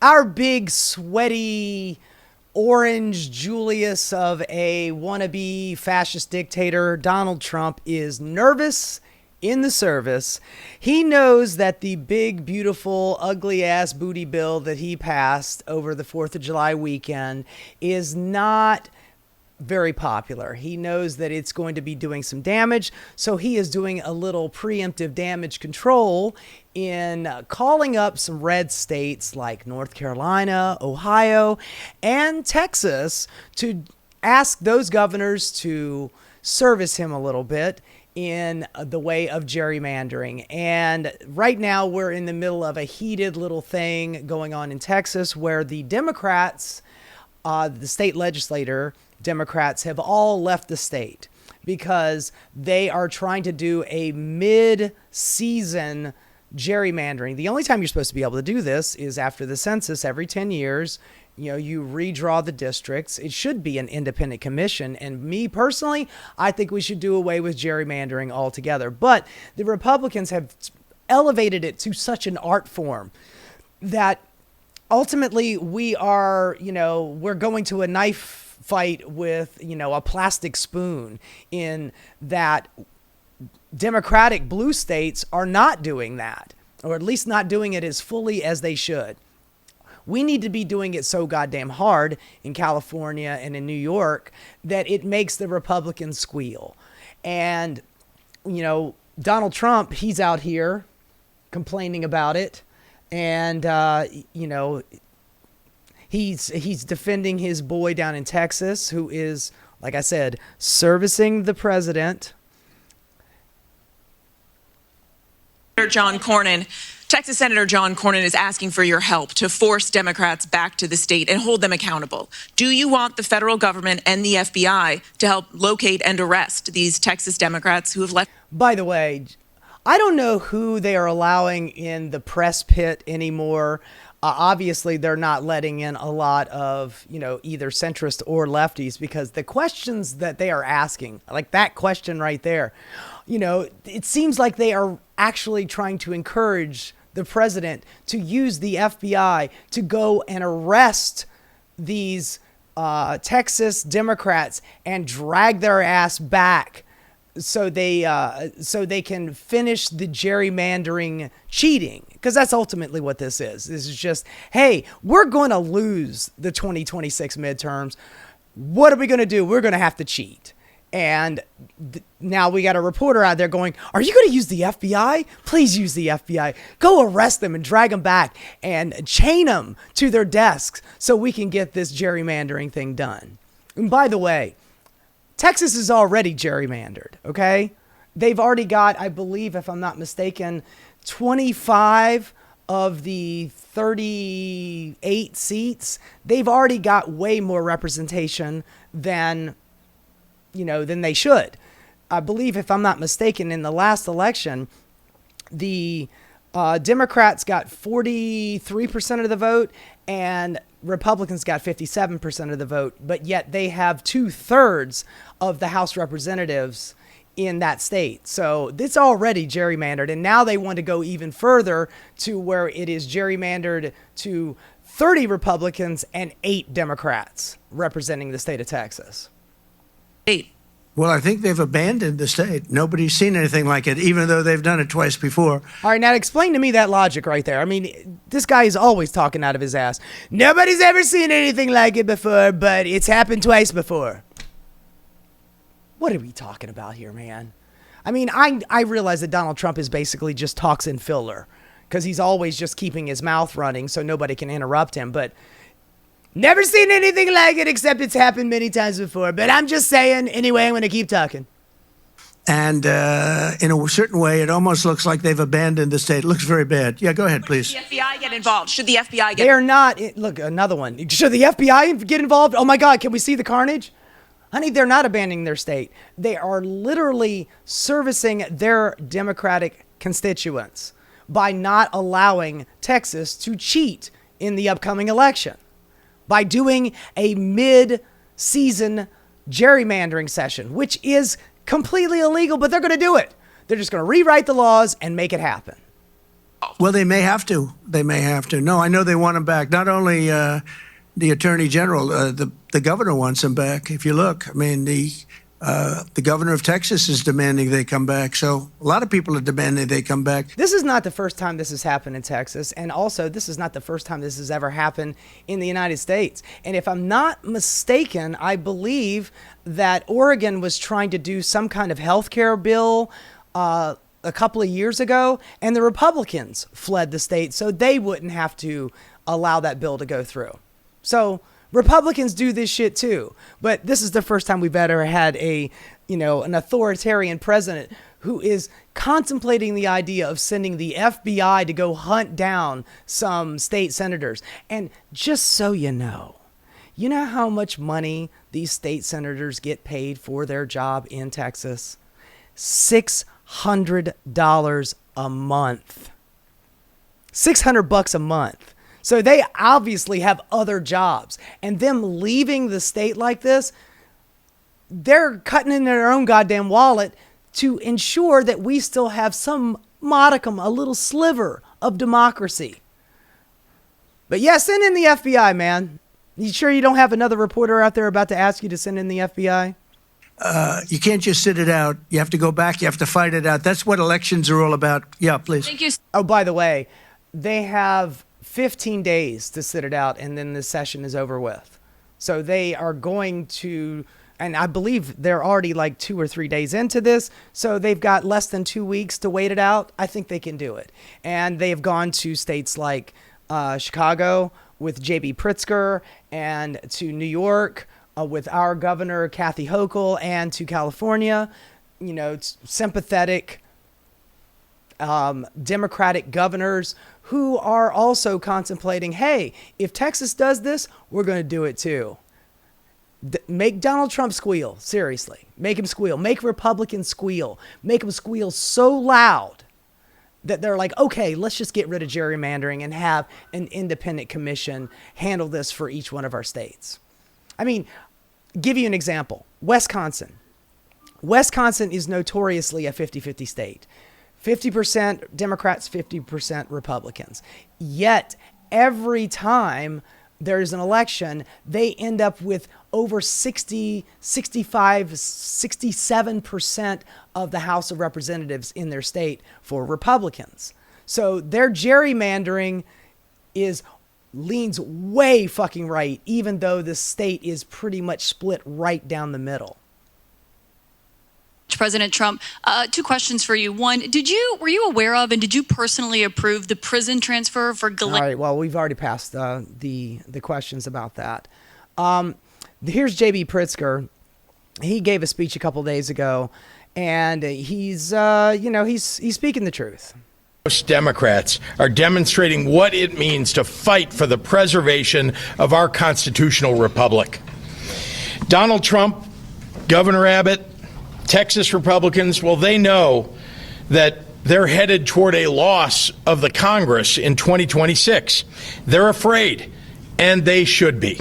our big sweaty orange Julius of a wannabe fascist dictator, Donald Trump, is nervous in the service. He knows that the big, beautiful, ugly ass booty bill that he passed over the 4th of July weekend is not very popular. He knows that it's going to be doing some damage, so he is doing a little preemptive damage control in calling up some red states like North Carolina, Ohio, and Texas to ask those governors to service him a little bit in the way of gerrymandering. And right now we're in the middle of a heated little thing going on in Texas where the Democrats, the state legislator Democrats, have all left the state because they are trying to do a mid-season gerrymandering. The only time you're supposed to be able to do this is after the census every 10 years. You know, you redraw the districts. It should be an independent commission. And me personally, I think we should do away with gerrymandering altogether. But the Republicans have elevated it to such an art form that ultimately we are, we're going to a knife fight with, a plastic spoon, in that Democratic blue states are not doing that, or at least not doing it as fully as they should. We need to be doing it so goddamn hard in California and in New York that it makes the Republicans squeal. And, Donald Trump, he's out here complaining about it. And, he's defending his boy down in Texas, who is, like I said, servicing the president. Texas Senator John Cornyn is asking for your help to force Democrats back to the state and hold them accountable. Do you want the federal government and the FBI to help locate and arrest these Texas Democrats who have left? By the way, I don't know who they are allowing in the press pit anymore. Obviously, they're not letting in a lot of, either centrist or lefties, because the questions that they are asking, like that question right there, it seems like they are actually trying to encourage the president to use the FBI to go and arrest these Texas Democrats and drag their ass back so they can finish the gerrymandering cheating, because that's ultimately what this is. This is just, hey, we're going to lose the 2026 midterms. What are we going to do? We're going to have to cheat. And now we got a reporter out there going, are you going to use the FBI? Please use the FBI. Go arrest them and drag them back and chain them to their desks so we can get this gerrymandering thing done. And by the way, Texas is already gerrymandered, okay? They've already got, I believe, if I'm not mistaken, 25 of the 38 seats. They've already got way more representation than they should. I believe, if I'm not mistaken, in the last election, the Democrats got 43% of the vote and Republicans got 57% of the vote, but yet they have 2/3 of the House representatives in that state. So it's already gerrymandered, and now they want to go even further to where it is gerrymandered to 30 Republicans and 8 Democrats representing the state of Texas. 8. Well, I think they've abandoned the state. Nobody's seen anything like it, even though they've done it twice before. All right, now explain to me that logic right there. I mean, this guy is always talking out of his ass. Nobody's ever seen anything like it before, but it's happened twice before. What are we talking about here, man? I mean, I realize that Donald Trump is basically just talks in filler, because he's always just keeping his mouth running so nobody can interrupt him, but never seen anything like it, except it's happened many times before. But I'm just saying, anyway, I'm going to keep talking. And in a certain way, it almost looks like they've abandoned the state. It looks very bad. Yeah, go ahead, please. Should the FBI get involved? Should the FBI get... They are not. Look, another one. Should the FBI get involved? Oh, my God, can we see the carnage? Honey, they're not abandoning their state. They are literally servicing their Democratic constituents by not allowing Texas to cheat in the upcoming election, by doing a mid-season gerrymandering session, which is completely illegal, but they're going to do it. They're just going to rewrite the laws and make it happen. Well, they may have to. They may have to. No, I know they want him back. Not only the attorney general, the governor wants him back. If you look, I mean, the governor of Texas is demanding they come back. So a lot of people are demanding they come back. This is not the first time this has happened in Texas. And also, this is not the first time this has ever happened in the United States. And if I'm not mistaken, I believe that Oregon was trying to do some kind of health care bill a couple of years ago, and the Republicans fled the state so they wouldn't have to allow that bill to go through. So Republicans do this shit too, but this is the first time we've ever had an authoritarian president who is contemplating the idea of sending the FBI to go hunt down some state senators. And just so you know how much money these state senators get paid for their job in Texas? $600 a month. $600 a month. So they obviously have other jobs, and them leaving the state like this, they're cutting in their own goddamn wallet to ensure that we still have some modicum, a little sliver of democracy. But yeah, send in the FBI, man. You sure you don't have another reporter out there about to ask you to send in the FBI? You can't just sit it out. You have to go back. You have to fight it out. That's what elections are all about. Yeah, please. Thank you. Oh, by the way, they have 15 days to sit it out, and then the session is over with. So they are going to, and I believe they're already like 2 or 3 days into this, so they've got less than 2 weeks to wait it out. I think they can do it. And they've gone to states like Chicago with J.B. Pritzker, and to New York with our governor, Kathy Hochul, and to California, sympathetic Democratic governors who are also contemplating, hey, if Texas does this, we're going to do it too. Make Donald Trump squeal. Seriously. Make him squeal. Make Republicans squeal. Make them squeal so loud that they're like, okay, let's just get rid of gerrymandering and have an independent commission handle this for each one of our states. I mean, give you an example. Wisconsin. Wisconsin is notoriously a 50-50 state. 50% Democrats, 50% Republicans. Yet every time there's an election, they end up with over 60, 65, 67% of the House of Representatives in their state for Republicans. So their gerrymandering leans way fucking right, even though the state is pretty much split right down the middle. President Trump, 2 questions for you. One, were you aware of and did you personally approve the prison transfer for All right, well, we've already passed the questions about that. Here's J.B. Pritzker. He gave a speech a couple days ago, and he's speaking the truth. Most Democrats are demonstrating what it means to fight for the preservation of our constitutional republic. Donald Trump, Governor Abbott, Texas Republicans, well, they know that they're headed toward a loss of the Congress in 2026. They're afraid, and they should be.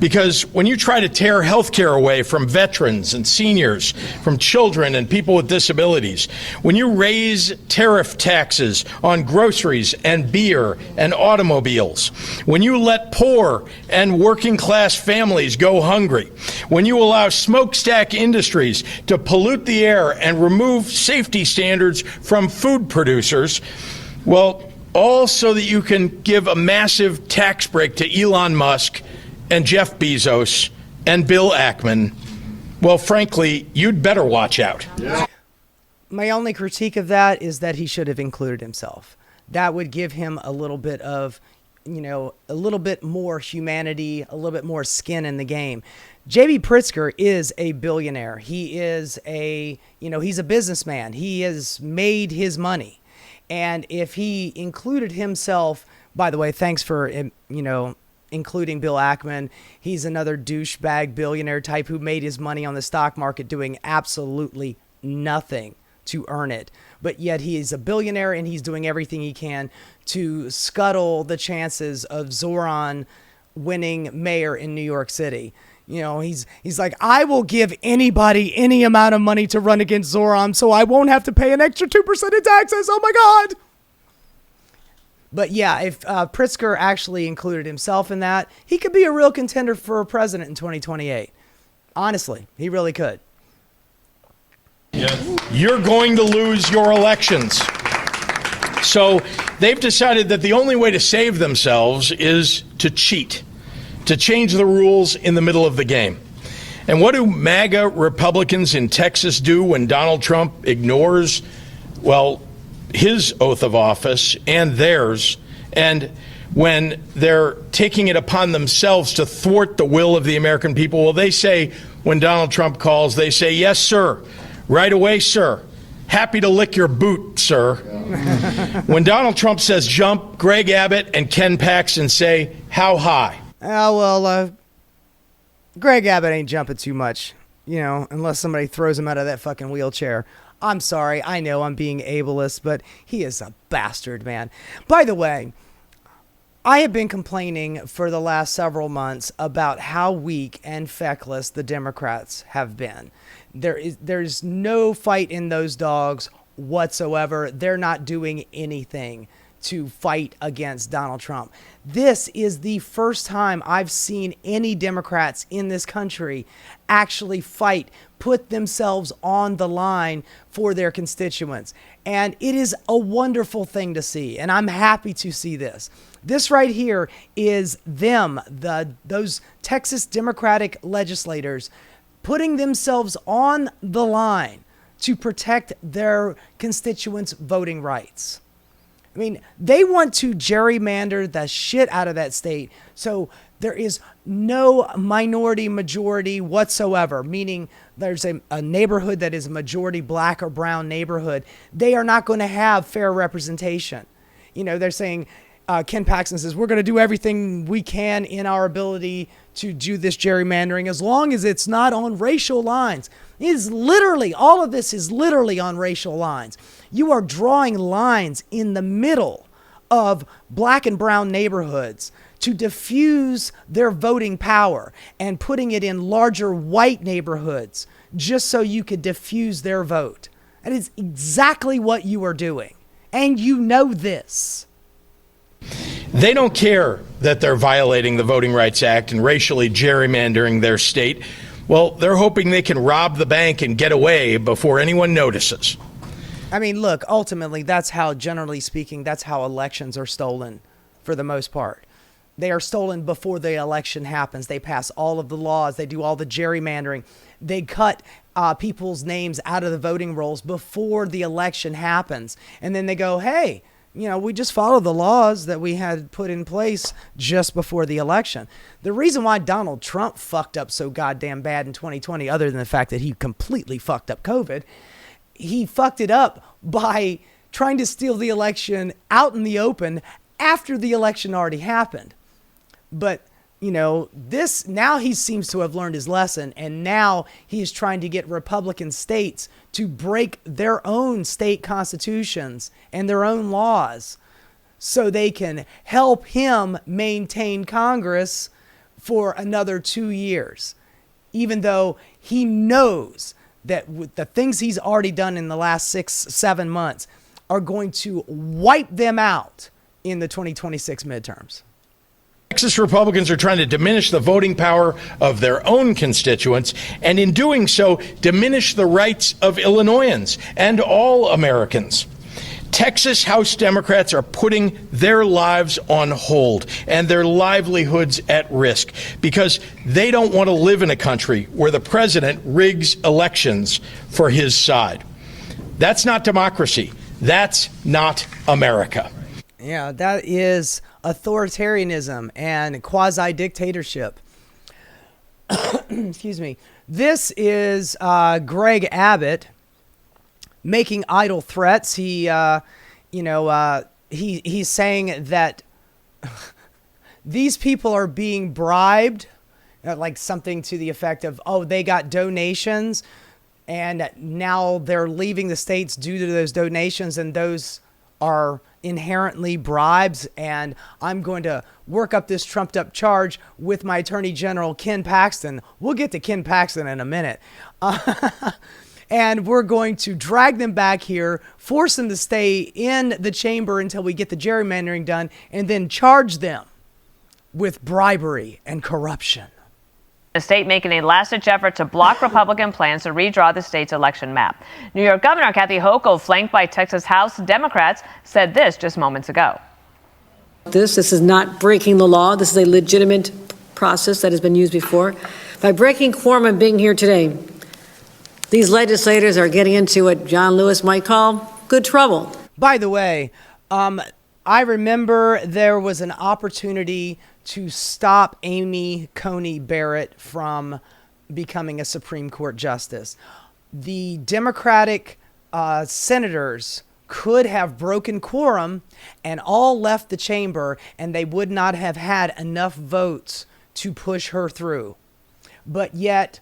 Because when you try to tear health care away from veterans and seniors, from children and people with disabilities, when you raise tariff taxes on groceries and beer and automobiles, when you let poor and working class families go hungry, when you allow smokestack industries to pollute the air and remove safety standards from food producers, well, all so that you can give a massive tax break to Elon Musk and Jeff Bezos and Bill Ackman, well, frankly, you'd better watch out. Yeah. My only critique of that is that he should have included himself. That would give him a little bit of, a little bit more humanity, a little bit more skin in the game. J.B. Pritzker is a billionaire. He is he's a businessman. He has made his money. And if he included himself, by the way, thanks for, including Bill Ackman. He's another douchebag billionaire type who made his money on the stock market doing absolutely nothing to earn it. But yet he is a billionaire and he's doing everything he can to scuttle the chances of Zoran winning mayor in New York City. He's like, I will give anybody any amount of money to run against Zoran so I won't have to pay an extra 2% in taxes. Oh my God. But yeah, if Pritzker actually included himself in that, he could be a real contender for president in 2028. Honestly, he really could. You're going to lose your elections. So they've decided that the only way to save themselves is to cheat, to change the rules in the middle of the game. And what do MAGA Republicans in Texas do when Donald Trump ignores, well, his oath of office and theirs, and when they're taking it upon themselves to thwart the will of the American people? Well, they say, when Donald Trump calls, they say, yes, sir. Right away, sir. Happy to lick your boot, sir. When Donald Trump says jump, Greg Abbott and Ken Paxton say, how high? Greg Abbott ain't jumping too much, unless somebody throws him out of that fucking wheelchair. I'm sorry. I know I'm being ableist, but he is a bastard, man. By the way, I have been complaining for the last several months about how weak and feckless the Democrats have been. There's no fight in those dogs whatsoever. They're not doing anything to fight against Donald Trump. This is the first time I've seen any Democrats in this country actually fight, put themselves on the line for their constituents. And it is a wonderful thing to see. And I'm happy to see this. This right here is them, those Texas Democratic legislators, putting themselves on the line to protect their constituents' voting rights. I mean, they want to gerrymander the shit out of that state. So there is no minority majority whatsoever, meaning there's a neighborhood that is a majority black or brown neighborhood. They are not going to have fair representation. They're saying, Ken Paxton says, we're going to do everything we can in our ability to do this gerrymandering as long as it's not on racial lines. It is literally, all of this is literally on racial lines. You are drawing lines in the middle of black and brown neighborhoods to diffuse their voting power and putting it in larger white neighborhoods just so you could diffuse their vote. That is exactly what you are doing. And you know this. They don't care that they're violating the Voting Rights Act and racially gerrymandering their state. Well, they're hoping they can rob the bank and get away before anyone notices. I mean, look, ultimately, generally speaking, that's how elections are stolen for the most part. They are stolen before the election happens. They pass all of the laws. They do all the gerrymandering. They cut people's names out of the voting rolls before the election happens. And then they go, hey, we just follow the laws that we had put in place just before the election. The reason why Donald Trump fucked up so goddamn bad in 2020, other than the fact that he completely fucked up COVID, he fucked it up by trying to steal the election out in the open after the election already happened. But, now he seems to have learned his lesson, and now he's trying to get Republican states to break their own state constitutions and their own laws so they can help him maintain Congress for another 2 years, even though he knows that with the things he's already done in the last 6-7 months are going to wipe them out in the 2026 midterms. Texas Republicans are trying to diminish the voting power of their own constituents, and in doing so, diminish the rights of Illinoisans and all Americans. Texas House Democrats are putting their lives on hold and their livelihoods at risk because they don't want to live in a country where the president rigs elections for his side. That's not democracy. That's not America. Yeah, that is authoritarianism and quasi-dictatorship. Excuse me. This is Greg Abbott making idle threats. He's saying that these people are being bribed, like something to the effect of, oh, they got donations and now they're leaving the states due to those donations, and those are inherently bribes, and I'm going to work up this trumped up charge with my Attorney General, Ken Paxton. We'll get to Ken Paxton in a minute. and we're going to drag them back here, force them to stay in the chamber until we get the gerrymandering done, and then charge them with bribery and corruption. The state making a last-ditch effort to block Republican plans to redraw the state's election map. New York Governor Kathy Hochul, flanked by Texas House Democrats, said this just moments ago. This is not breaking the law. This is a legitimate process that has been used before. By breaking quorum and being here today, these legislators are getting into what John Lewis might call good trouble. By the way, I remember there was an opportunity to stop Amy Coney Barrett from becoming a Supreme Court justice. The Democratic senators could have broken quorum and all left the chamber, and they would not have had enough votes to push her through. But yet,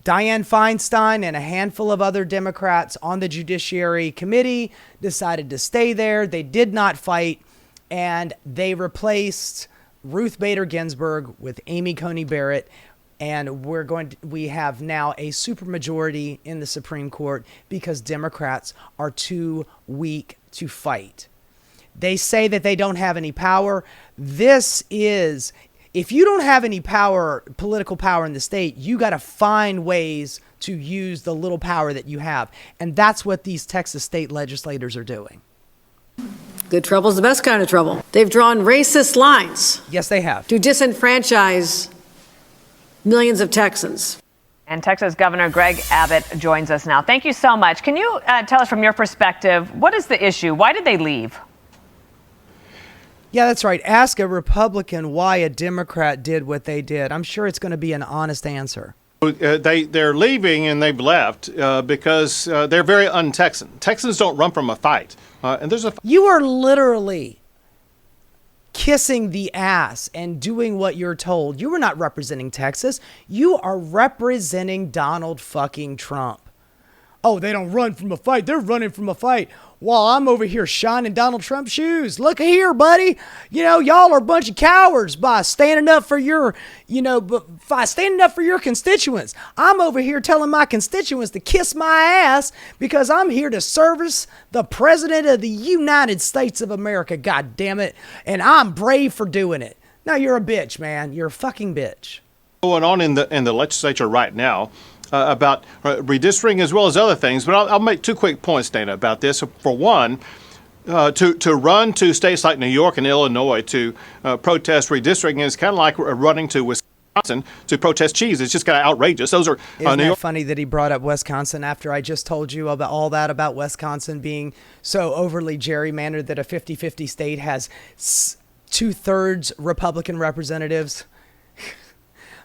Dianne Feinstein and a handful of other Democrats on the Judiciary Committee decided to stay there. They did not fight, and they replaced Ruth Bader Ginsburg with Amy Coney Barrett, and we have now a supermajority in the Supreme Court because Democrats are too weak to fight. They say that they don't have any power. If you don't have any power, political power in the state, you got to find ways to use the little power that you have. And that's what these Texas state legislators are doing. Good trouble is the best kind of trouble. They've drawn racist lines. Yes, they have. To disenfranchise millions of Texans. And Texas Governor Greg Abbott joins us now. Thank you so much. Can you tell us from your perspective, what is the issue? Why did they leave? Yeah, that's right. Ask a Republican why a Democrat did what they did. I'm sure it's going to be an honest answer. They're leaving, and they've left because they're very un-Texan. Texans don't run from a fight. You are literally kissing the ass and doing what you're told. You are not representing Texas. You are representing Donald fucking Trump. Oh, they don't run from a fight. They're running from a fight while I'm over here shining Donald Trump's shoes. Look here, buddy. Y'all are a bunch of cowards by standing up for your constituents. I'm over here telling my constituents to kiss my ass because I'm here to service the President of the United States of America, God damn it. And I'm brave for doing it. Now you're a bitch, man. You're a fucking bitch. Going on in the legislature right now about redistricting as well as other things. But I'll make two quick points, Dana, about this. For one, to run to states like New York and Illinois to protest redistricting is kind of like running to Wisconsin to protest cheese. It's just kind of outrageous. Those are Isn't it funny that he brought up Wisconsin after I just told you about all that about Wisconsin being so overly gerrymandered that a 50-50 state has 2/3 Republican representatives?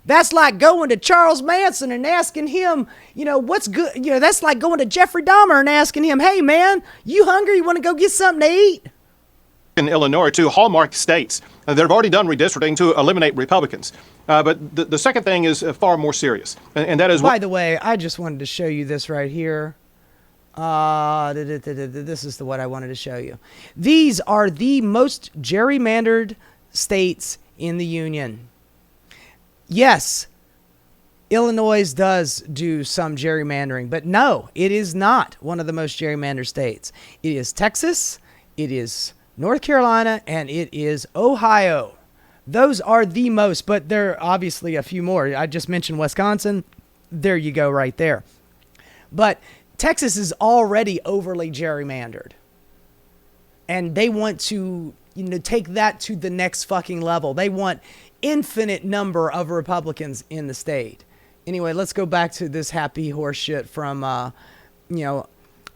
That's like going to Charles Manson and asking him, what's good. That's like going to Jeffrey Dahmer and asking him, hey, man, you hungry? You want to go get something to eat? In Illinois, two hallmark states that have already done redistricting to eliminate Republicans. But the second thing is far more serious, and that is... By the way, I just wanted to show you this right here. This is what I wanted to show you. These are the most gerrymandered states in the Union. Yes, Illinois does do some gerrymandering, but no, it is not one of the most gerrymandered states. It is Texas, it is North Carolina, and it is Ohio. Those are the most, but there are obviously a few more. I just mentioned Wisconsin. There you go right there. But Texas is already overly gerrymandered. And they want to, take that to the next fucking level. They want infinite number of Republicans in the state. Anyway, let's go back to this happy horse shit from,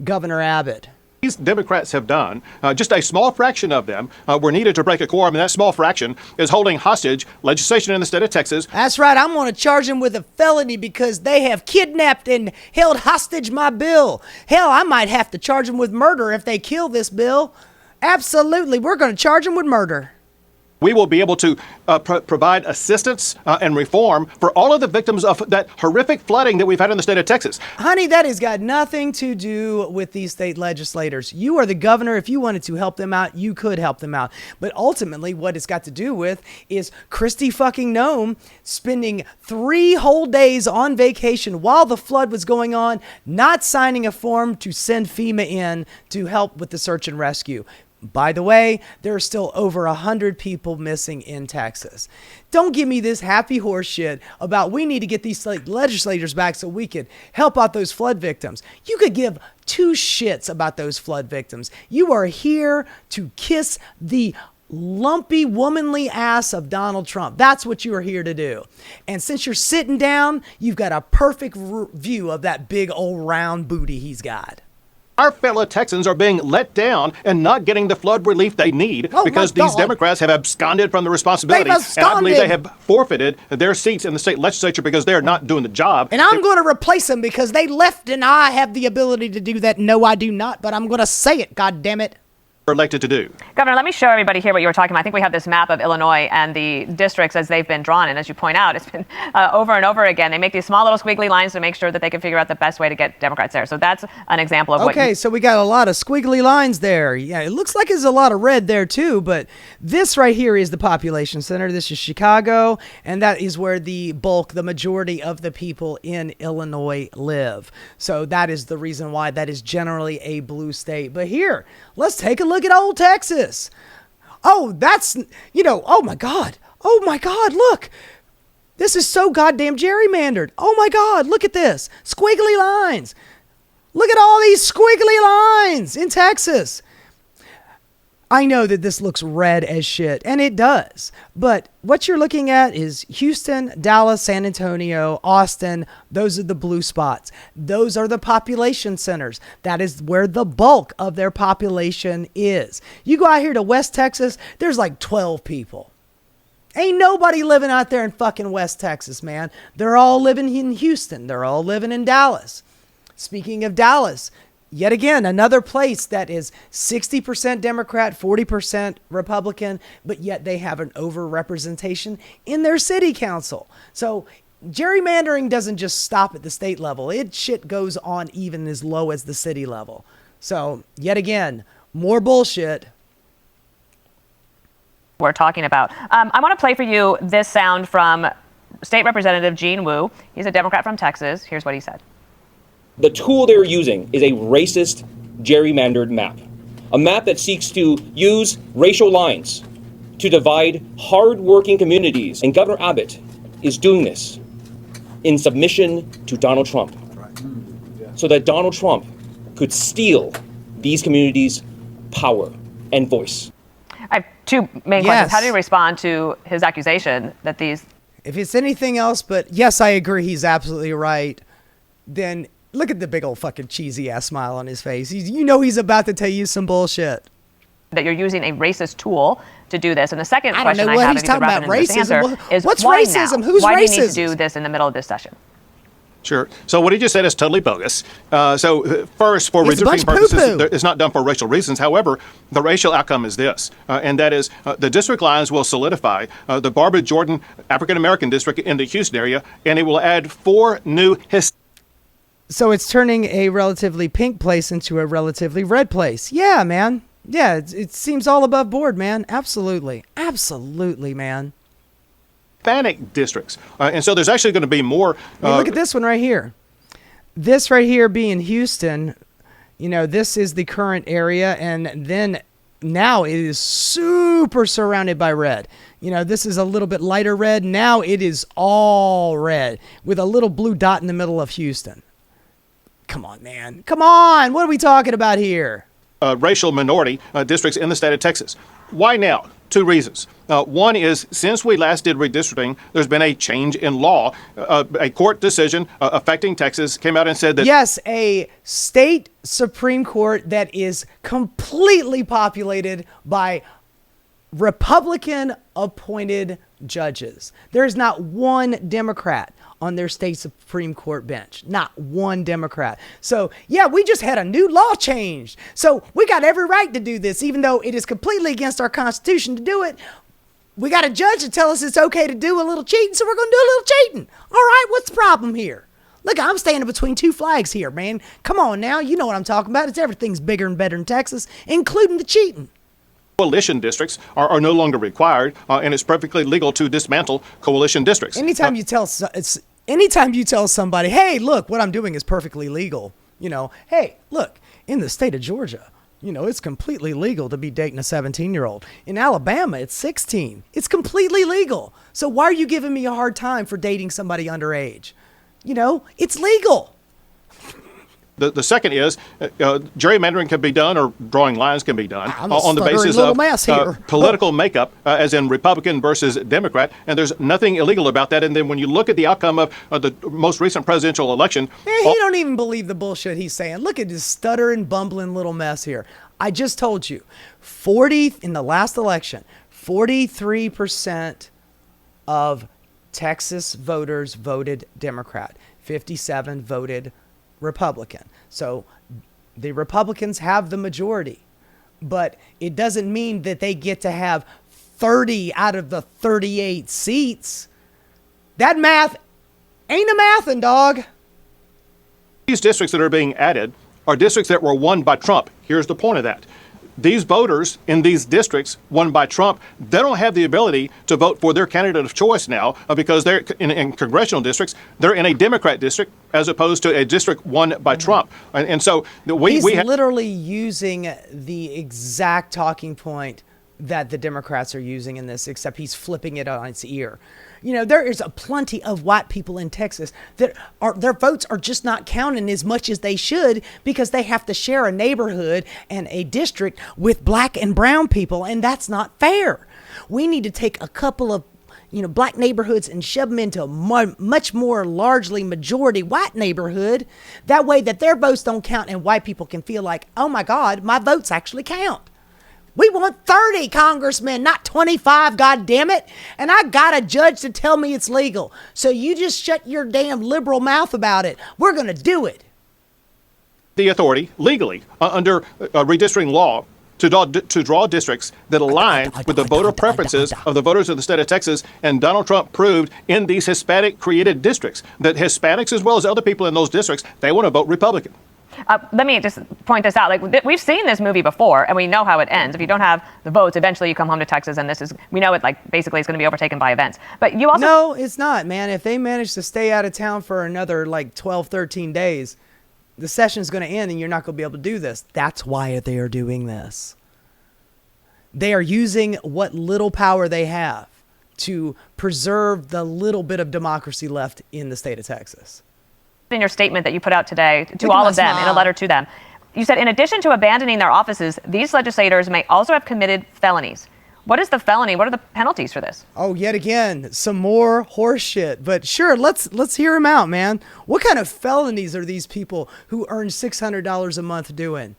Governor Abbott. These Democrats have done, just a small fraction of them were needed to break a quorum, and that small fraction is holding hostage legislation in the state of Texas. That's right. I'm going to charge them with a felony because they have kidnapped and held hostage my bill. Hell, I might have to charge them with murder if they kill this bill. Absolutely. We're going to charge them with murder. we will be able to provide assistance and reform for all of the victims of that horrific flooding that we've had in the state of Texas. Honey, that has got nothing to do with these state legislators. You are the governor. If you wanted to help them out, you could help them out. But ultimately, what it's got to do with is Christy fucking Nome spending 3 whole days on vacation while the flood was going on, not signing a form to send FEMA in to help with the search and rescue. By the way, there are still over 100 people missing in Texas. Don't give me this happy horse shit about we need to get these legislators back so we could help out those flood victims. You could give 2 shits about those flood victims. You are here to kiss the lumpy, womanly ass of Donald Trump. That's what you are here to do. And since you're sitting down, you've got a perfect view of that big old round booty he's got. Our fellow Texans are being let down and not getting the flood relief they need because these Democrats have absconded from the responsibility. And I believe they have forfeited their seats in the state legislature because they're not doing the job. And I'm going to replace them because they left and I have the ability to do that. No, I do not, but I'm going to say it, God damn it. Elected to do. Governor, let me show everybody here what you were talking about. I think we have this map of Illinois and the districts as they've been drawn. And as you point out, it's been over and over again. They make these small little squiggly lines to make sure that they can figure out the best way to get Democrats there. So that's an example of what. Okay, so we got a lot of squiggly lines there. Yeah, it looks like there's a lot of red there too, but this right here is the population center. This is Chicago, and that is where the majority of the people in Illinois live. So that is the reason why that is generally a blue state. But here, let's take a look at old Texas. Oh, that's, oh my God. Oh my God, look. This is so goddamn gerrymandered. Oh my God, look at this. Squiggly lines. Look at all these squiggly lines in Texas. I know that this looks red as shit, and it does. But what you're looking at is Houston, Dallas, San Antonio, Austin. Those are the blue spots. Those are the population centers. That is where the bulk of their population is. You go out here to West Texas, there's like 12 people. Ain't nobody living out there in fucking West Texas, man. They're all living in Houston. They're all living in Dallas. Speaking of Dallas, yet again, another place that is 60% Democrat, 40% Republican, but yet they have an overrepresentation in their city council. So gerrymandering doesn't just stop at the state level. It shit goes on even as low as the city level. So yet again, more bullshit. We're talking about. I want to play for you this sound from State Representative Gene Wu. He's a Democrat from Texas. Here's what he said. The tool they're using is a racist, gerrymandered map. A map that seeks to use racial lines to divide hard-working communities. And Governor Abbott is doing this in submission to Donald Trump. So that Donald Trump could steal these communities' power and voice. I have 2 main questions. How do you respond to his accusation that these... If it's anything else but, yes, I agree, he's absolutely right, then... Look at the big old fucking cheesy ass smile on his face. He's about to tell you some bullshit. That you're using a racist tool to do this. And the second question I have, if he's talking about racism, is what's why racism? Now? Who's why racist? do you need to do this in the middle of this session? Sure. So what he just said is totally bogus. First, for redistricting purposes, it's not done for racial reasons. However, the racial outcome is this, and that is the district lines will solidify the Barbara Jordan African-American district in the Houston area, and it will add 4 new So it's turning a relatively pink place into a relatively red place. Yeah, man. Yeah, it seems all above board, man. Absolutely. Absolutely, man. Hispanic districts. And so there's actually going to be more... look at this one right here. This right here being Houston, this is the current area, and then now it is super surrounded by red. This is a little bit lighter red. Now it is all red with a little blue dot in the middle of Houston. Come on, man. Come on. What are we talking about here? Racial minority districts in the state of Texas. Why now? 2 reasons. One is, since we last did redistricting, there's been a change in law. A court decision affecting Texas came out and said that... Yes, a state Supreme Court that is completely populated by Republican-appointed judges. There is not one Democrat on their state Supreme Court bench. Not one Democrat. So, yeah, we just had a new law changed. So we got every right to do this, even though it is completely against our Constitution to do it. We got a judge to tell us it's okay to do a little cheating, so we're going to do a little cheating. All right, what's the problem here? Look, I'm standing between two flags here, man. Come on now, you know what I'm talking about. It's everything's bigger and better in Texas, including the cheating. Coalition districts are no longer required, and it's perfectly legal to dismantle coalition districts. Anytime you tell somebody, hey, look, what I'm doing is perfectly legal. You know, hey, look, in the state of Georgia, you know, it's completely legal to be dating a 17-year-old. In Alabama, it's 16. It's completely legal. So why are you giving me a hard time for dating somebody underage? You know, it's legal. The second is gerrymandering can be done, or drawing lines can be done on the basis of political makeup, as in Republican versus Democrat, and there's nothing illegal about that. And then when you look at the outcome of the most recent presidential election, man, he don't even believe the bullshit he's saying. Look at this stuttering, bumbling little mess here. I just told you, in the last election, 43% of Texas voters voted Democrat, 57 voted Republican. So the Republicans have the majority, but it doesn't mean that they get to have 30 out of the 38 seats. That math ain't a mathin', dog. These districts that are being added are districts that were won by Trump. Here's the point of that. These voters in these districts won by Trump, they don't have the ability to vote for their candidate of choice now, because they're in congressional districts. They're in a Democrat district as opposed to a district won by Trump. And so he's literally using the exact talking point that the Democrats are using in this, except he's flipping it on its ear. You know, there is a plenty of white people in Texas that their votes are just not counting as much as they should, because they have to share a neighborhood and a district with black and brown people, and that's not fair. We need to take a couple of, you know, black neighborhoods and shove them into a much more largely majority white neighborhood. That way that their votes don't count, and white people can feel like, oh my God, my votes actually count. We want 30 congressmen, not 25, goddammit. And I got a judge to tell me it's legal. So you just shut your damn liberal mouth about it. We're going to do it. The authority legally under redistricting law to draw districts that align with the voter preferences of the voters of the state of Texas. And Donald Trump proved in these Hispanic created districts that Hispanics, as well as other people in those districts, they want to vote Republican. Let me just point this out. Like, we've seen this movie before, and we know how it ends. If you don't have the votes, eventually you come home to Texas, and we know it, like, basically it's going to be overtaken by events. But you also... No, it's not, man. If they manage to stay out of town for another, like, 12, 13 days, the session's going to end, and you're not going to be able to do this. That's why they are doing this. They are using what little power they have to preserve the little bit of democracy left in the state of Texas. In your statement that you put out today to all of them, in a letter to them, you said, in addition to abandoning their offices, these legislators may also have committed felonies. What is the felony? What are the penalties for this? Oh, yet again, some more horse shit. But sure, let's hear them out, man. What kind of felonies are these people who earn $600 a month doing?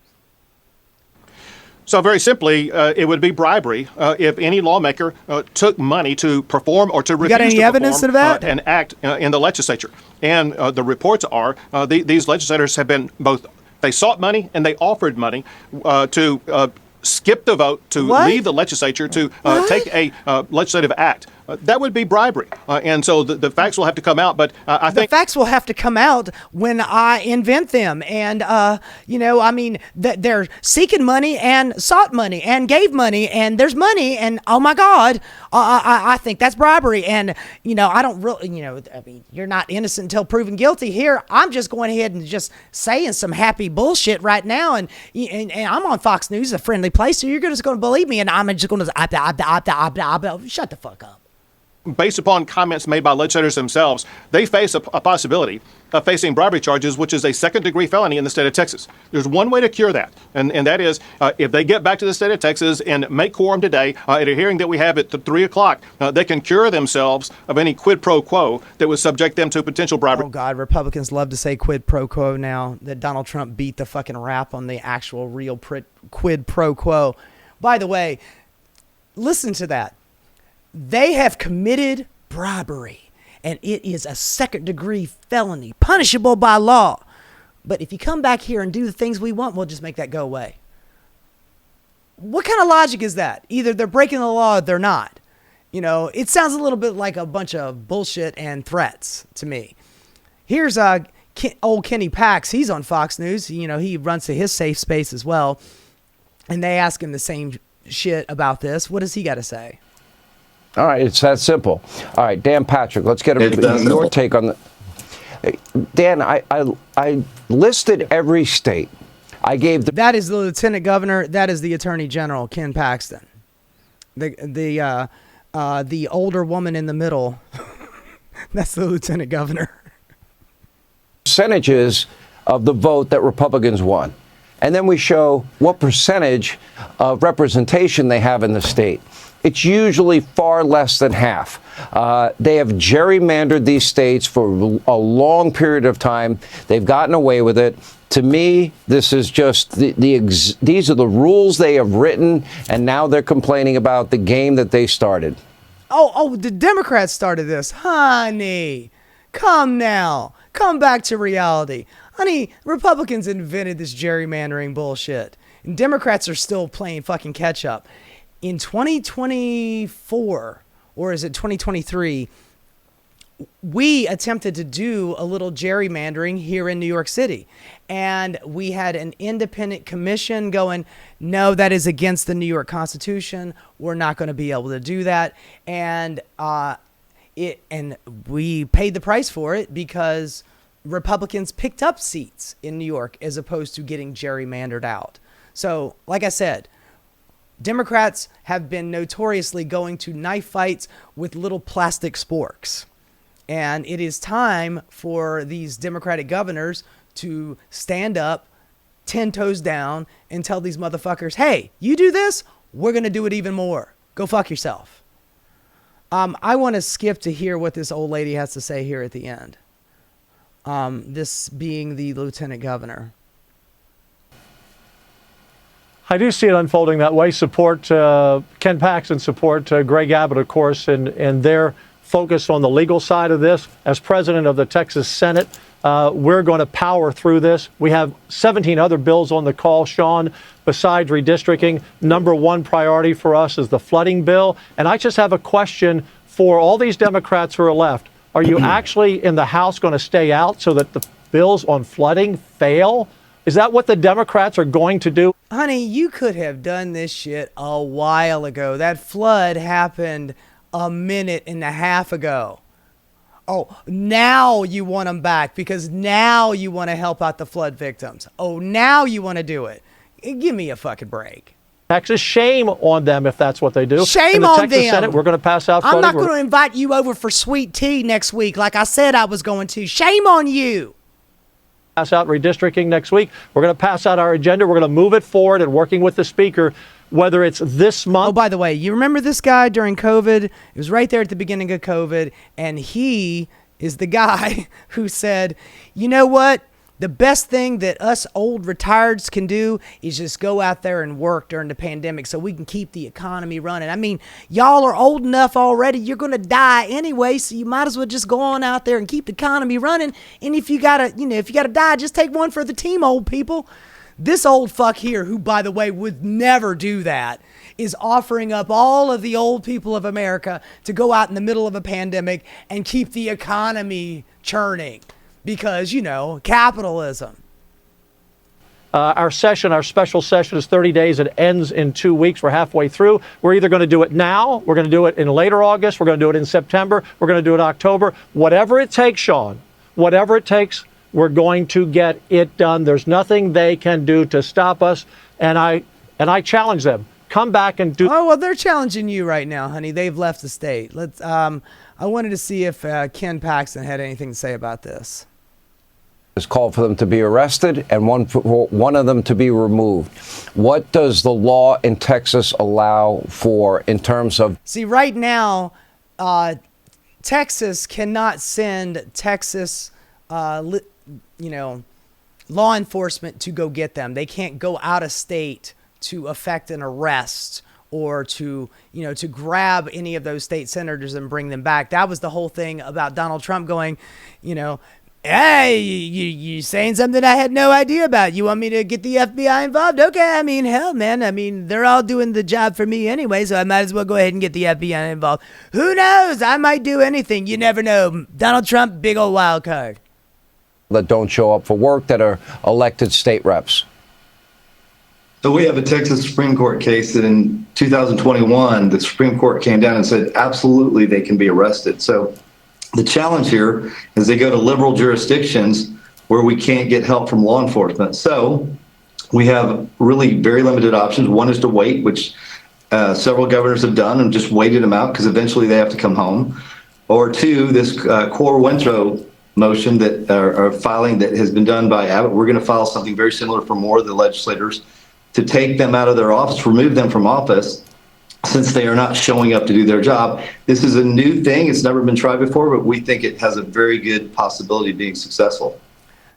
So very simply, it would be bribery if any lawmaker took money to perform or to refuse to perform an act in the legislature. And the reports are these legislators have been both, they sought money and they offered money to skip the vote, to leave the legislature, to take a legislative act. That would be bribery. And so the facts will have to come out. But I think the facts will have to come out when I invent them. And, you know, I mean, they're seeking money and sought money and gave money, and there's money. And, oh, my God, I think that's bribery. And, you know, I don't really, you know, I mean, you're not innocent until proven guilty here. I'm just going ahead and just saying some happy bullshit right now. And I'm on Fox News, a friendly place, so you're just going to believe me. And I'm just going to shut the fuck up. Based upon comments made by legislators themselves, they face a possibility of facing bribery charges, which is a second-degree felony in the state of Texas. There's one way to cure that, and that is if they get back to the state of Texas and make quorum today at a hearing that we have at 3 o'clock, they can cure themselves of any quid pro quo that would subject them to potential bribery. Oh, God, Republicans love to say quid pro quo now that Donald Trump beat the fucking rap on the actual real quid pro quo. By the way, listen to that. They have committed bribery, and it is a second-degree felony, punishable by law. But if you come back here and do the things we want, we'll just make that go away. What kind of logic is that? Either they're breaking the law or they're not. You know, it sounds a little bit like a bunch of bullshit and threats to me. Here's old Kenny Pax. He's on Fox News. You know, he runs to his safe space as well. And they ask him the same shit about this. What does he got to say? All right, it's that simple. All right, Dan Patrick, let's get your take on the. Dan, I listed every state. I gave the. That is the lieutenant governor. That is the attorney general, Ken Paxton. The older woman in the middle. That's the lieutenant governor. Percentages of the vote that Republicans won. And then we show what percentage of representation they have in the state. It's usually far less than half. They have gerrymandered these states for a long period of time. They've gotten away with it. To me, this is just these are the rules they have written, and now they're complaining about the game that they started. Oh, the Democrats started this. Honey, come now. Come back to reality. Honey, Republicans invented this gerrymandering bullshit. And Democrats are still playing fucking catch up. In 2024, or is it 2023, we attempted to do a little gerrymandering here in New York City. And we had an independent commission going, no, that is against the New York Constitution. We're not going to be able to do that. And we paid the price for it because Republicans picked up seats in New York as opposed to getting gerrymandered out. So, like I said, Democrats have been notoriously going to knife fights with little plastic sporks. And it is time for these Democratic governors to stand up, 10 toes down, and tell these motherfuckers, hey, you do this, we're going to do it even more. Go fuck yourself. I want to skip to hear what this old lady has to say here at the end. This being the lieutenant governor. I do see it unfolding that way. Support Ken Paxton, support Greg Abbott, of course, and their focus on the legal side of this. As president of the Texas Senate, we're going to power through this. We have 17 other bills on the call, Sean, besides redistricting. Number one priority for us is the flooding bill. And I just have a question for all these Democrats who are left. Are you actually in the House going to stay out so that the bills on flooding fail? Is that what the Democrats are going to do? Honey, you could have done this shit a while ago. That flood happened a minute and a half ago. Oh, now you want them back because now you want to help out the flood victims. Oh, now you want to do it. Give me a fucking break. Texas, shame on them if that's what they do. Shame in the on Texas them. Senate, we're going to pass out flooding. I'm not going to invite you over for sweet tea next week like I said I was going to. Shame on you. Pass out redistricting next week. We're going to pass out our agenda. We're going to move it forward and working with the speaker, whether it's this month. Oh, by the way, you remember this guy during COVID? It was right there at the beginning of COVID. And he is the guy who said, you know what? The best thing that us old retireds can do is just go out there and work during the pandemic so we can keep the economy running. I mean, y'all are old enough already. You're going to die anyway, so you might as well just go on out there and keep the economy running. And if you got to die, just take one for the team, old people. This old fuck here, who, by the way, would never do that, is offering up all of the old people of America to go out in the middle of a pandemic and keep the economy churning. Because, capitalism. Our special session is 30 days. It ends in 2 weeks. We're halfway through. We're either going to do it now, we're going to do it in later August, we're going to do it in September, we're going to do it in October. Whatever it takes, Sean, whatever it takes, we're going to get it done. There's nothing they can do to stop us. And I challenge them. Come back and do. Oh, well, they're challenging you right now, honey. They've left the state. I wanted to see if Ken Paxton had anything to say about this. Has called for them to be arrested and one of them to be removed. What does the law in Texas allow for in terms of? See, right now, Texas cannot send Texas, law enforcement to go get them. They can't go out of state to effect an arrest or to grab any of those state senators and bring them back. That was the whole thing about Donald Trump going, Hey, you saying something I had no idea about. You want me to get the FBI involved? Okay, I mean, hell, man. I mean, they're all doing the job for me anyway, so I might as well go ahead and get the FBI involved. Who knows? I might do anything. You never know. Donald Trump, big old wild card. That don't show up for work that are elected state reps. So we have a Texas Supreme Court case that in 2021, the Supreme Court came down and said, absolutely, they can be arrested. So the challenge here is they go to liberal jurisdictions where we can't get help from law enforcement. So we have really very limited options. One is to wait, which several governors have done and just waited them out because eventually they have to come home. Or two, this core Wintro motion that are filing that has been done by Abbott. We're going to file something very similar for more of the legislators to take them out of their office, remove them from office, since they are not showing up to do their job. This is a new thing. It's never been tried before, but we think it has a very good possibility of being successful.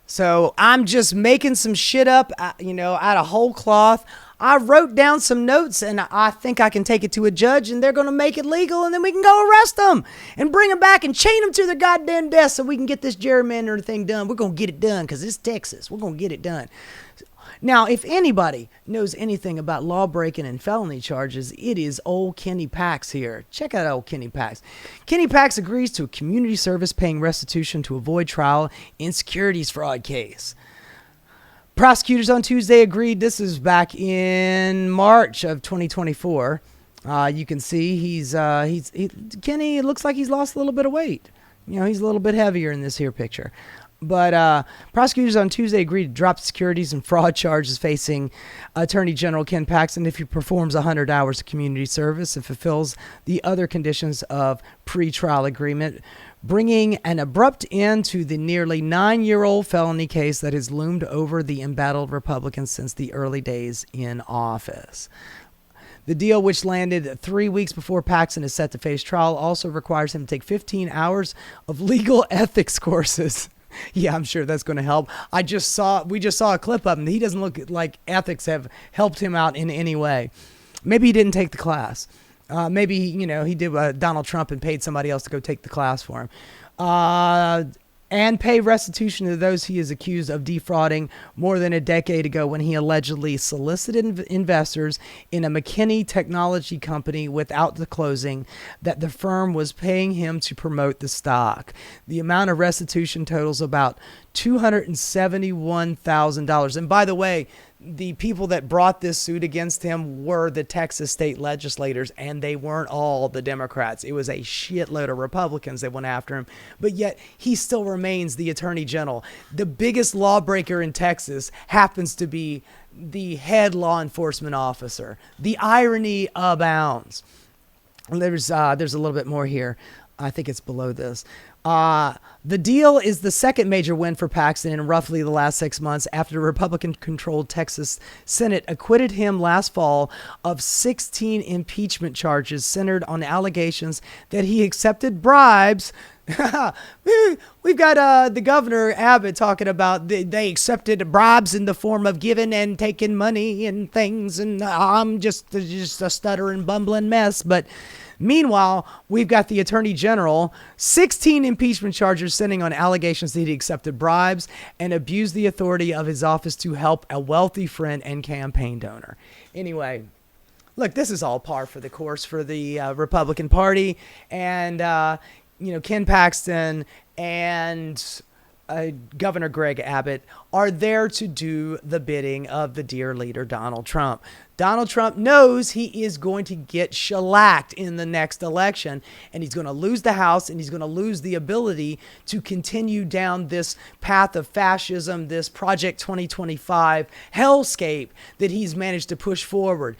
So I'm just making some shit up, out of whole cloth. I wrote down some notes, and I think I can take it to a judge, and they're going to make it legal, and then we can go arrest them and bring them back and chain them to their goddamn desk so we can get this gerrymander thing done. We're going to get it done because it's Texas. We're going to get it done. Now, if anybody knows anything about law breaking and felony charges, it is old Kenny Pax here. Check out old Kenny Pax. Kenny Pax agrees to a community service paying restitution to avoid trial in securities fraud case. Prosecutors on Tuesday agreed. This is back in March of 2024. You can see Kenny, it looks like he's lost a little bit of weight. He's a little bit heavier in this here picture. But prosecutors on Tuesday agreed to drop securities and fraud charges facing Attorney General Ken Paxton if he performs 100 hours of community service and fulfills the other conditions of pre-trial agreement, bringing an abrupt end to the nearly 9-year-old felony case that has loomed over the embattled Republicans since the early days in office. The deal, which landed 3 weeks before Paxton is set to face trial, also requires him to take 15 hours of legal ethics courses. Yeah, I'm sure that's going to help. We just saw a clip of him. He doesn't look like ethics have helped him out in any way. Maybe he didn't take the class. Maybe, he did Donald Trump and paid somebody else to go take the class for him. And pay restitution to those he is accused of defrauding more than a decade ago when he allegedly solicited investors in a McKinney technology company without disclosing that the firm was paying him to promote the stock. The amount of restitution totals about $271,000. And by the way, the people that brought this suit against him were the Texas state legislators, and they weren't all the Democrats. It was a shitload of Republicans that went after him, but yet he still remains the attorney general. The biggest lawbreaker in Texas happens to be the head law enforcement officer. The irony abounds. There's a little bit more here. I think it's below this. The deal is the second major win for Paxton in roughly the last 6 months after the Republican-controlled Texas Senate acquitted him last fall of 16 impeachment charges centered on allegations that he accepted bribes. We've got the Governor Abbott talking about they accepted bribes in the form of giving and taking money and things, and I'm just a stuttering, bumbling mess, but meanwhile, we've got the Attorney General, 16 impeachment charges centering on allegations that he accepted bribes and abused the authority of his office to help a wealthy friend and campaign donor. Anyway, look, this is all par for the course for the Republican Party, and Ken Paxton and Governor Greg Abbott are there to do the bidding of the dear leader, Donald Trump. Donald Trump knows he is going to get shellacked in the next election, and he's going to lose the House, and he's going to lose the ability to continue down this path of fascism, this Project 2025 hellscape that he's managed to push forward,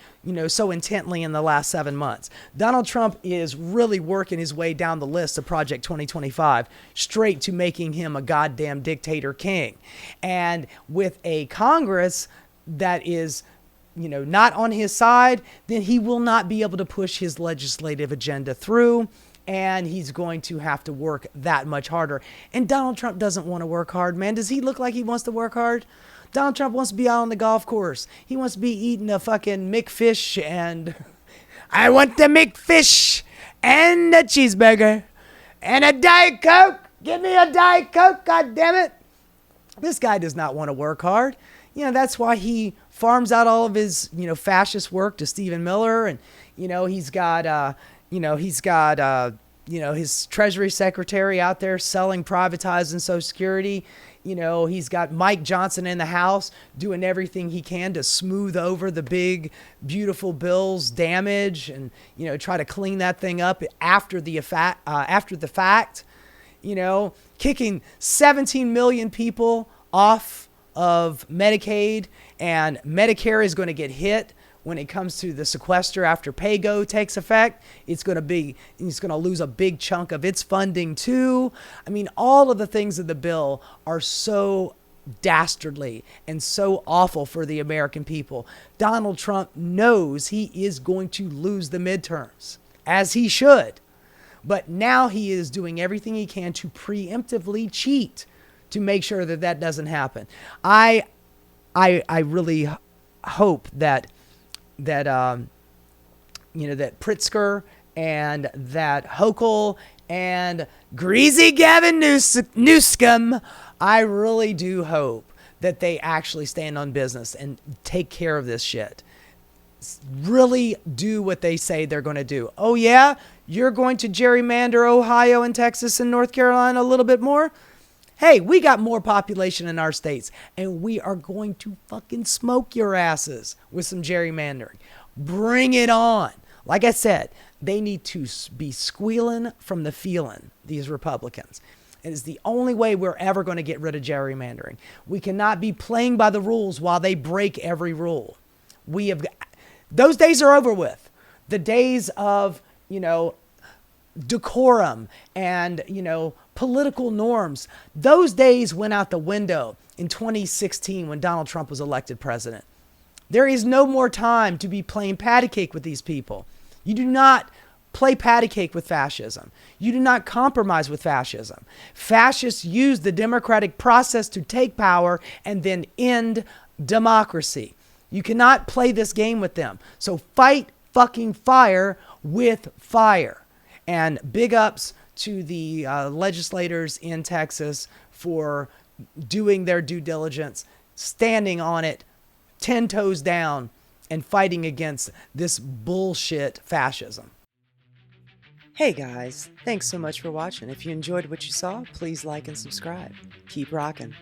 so intently in the last 7 months. Donald Trump is really working his way down the list of Project 2025 straight to making him a goddamn dictator king. And with a Congress that is not on his side, then he will not be able to push his legislative agenda through, and he's going to have to work that much harder. And Donald Trump doesn't want to work hard, man. Does he look like he wants to work hard? Donald Trump wants to be out on the golf course. He wants to be eating a fucking McFish, and I want the McFish and a cheeseburger and a Diet Coke Give me a Diet Coke, goddammit. This guy does not want to work hard. You know, that's why he farms out all of his, fascist work to Stephen Miller. And, he's got, his Treasury Secretary out there selling, privatizing Social Security. He's got Mike Johnson in the House doing everything he can to smooth over the big, beautiful bill's damage and, try to clean that thing up after the fact, kicking 17 million people off of Medicaid, and Medicare is going to get hit when it comes to the sequester after pay-go takes effect. It's going to lose a big chunk of its funding too. I mean, all of the things in the bill are so dastardly and so awful for the American people. Donald Trump knows he is going to lose the midterms, as he should. But now he is doing everything he can to preemptively cheat to make sure that that doesn't happen. I really hope that Pritzker and that Hochul and greasy Gavin Newsom, I really do hope that they actually stand on business and take care of this shit. Really do what they say they're going to do. Oh yeah, you're going to gerrymander Ohio and Texas and North Carolina a little bit more? Hey, we got more population in our states, and we are going to fucking smoke your asses with some gerrymandering. Bring it on. Like I said, they need to be squealing from the feeling, these Republicans. It is the only way we're ever going to get rid of gerrymandering. We cannot be playing by the rules while they break every rule. Those days are over with. The days of, decorum and, political norms. Those days went out the window in 2016 when Donald Trump was elected president. There is no more time to be playing patty cake with these people. You do not play patty cake with fascism. You do not compromise with fascism. Fascists use the democratic process to take power and then end democracy. You cannot play this game with them. So fight fucking fire with fire. And big ups to the legislators in Texas for doing their due diligence, standing on it, 10 toes down, and fighting against this bullshit fascism. Hey guys, thanks so much for watching. If you enjoyed what you saw, please like and subscribe. Keep rocking.